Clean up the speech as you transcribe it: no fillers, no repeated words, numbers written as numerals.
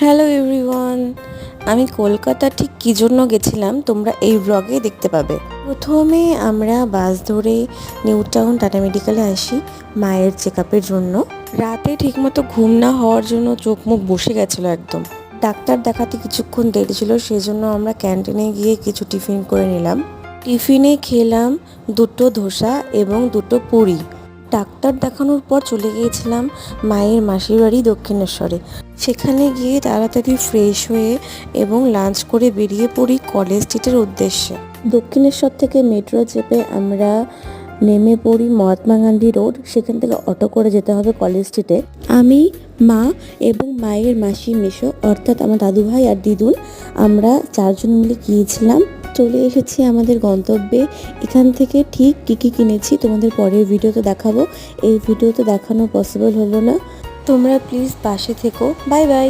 Hello everyone, আমি কলকাতা ঠিক কী জন্য গেছিলাম তোমরা এই ব্লগে দেখতে পাবে। প্রথমে আমরা বাস ধরে নিউ টাউন টাটা মেডিকেলে আসি মায়ের চেক আপের জন্য। রাতে ঠিকমতো ঘুম না হওয়ার জন্য চোখ মুখ বসে গেছিলো একদম। ডাক্তার দেখাতে কিছুক্ষণ দেরি ছিল, সেই জন্য আমরা ক্যান্টিনে গিয়ে কিছু টিফিন করে নিলাম। টিফিনে খেলাম দুটো ধোসা এবং দুটো পুরি। ডাক্তার দেখানোর পর চলে গিয়েছিলাম মায়ের মাসির বাড়ি দক্ষিণেশ্বরে। সেখানে গিয়ে তাড়াতাড়ি ফ্রেশ হয়ে এবং লাঞ্চ করে বেরিয়ে পড়ি কলেজ স্ট্রিটের উদ্দেশ্যে। দক্ষিণেশ্বর থেকে মেট্রো চেপে আমরা নেমে পড়ি মহাত্মা গান্ধী রোড। সেখান থেকে অটো করে যেতে হবে কলেজ স্ট্রিটে। আমি, মা এবং মায়ের মাসি মেশো অর্থাৎ আমার দাদু ভাই আর দিদুন, আমরা চারজন মিলে গিয়েছিলাম। চলে এসেছি আমাদের গন্তব্যে। এখান থেকে ঠিক কী কী কিনেছি তোমাদের পরের ভিডিওতে দেখাবো। এই ভিডিওতে দেখানো পসিবল হলো না, তোমরা প্লিজ পাশে থেকো। Bye bye.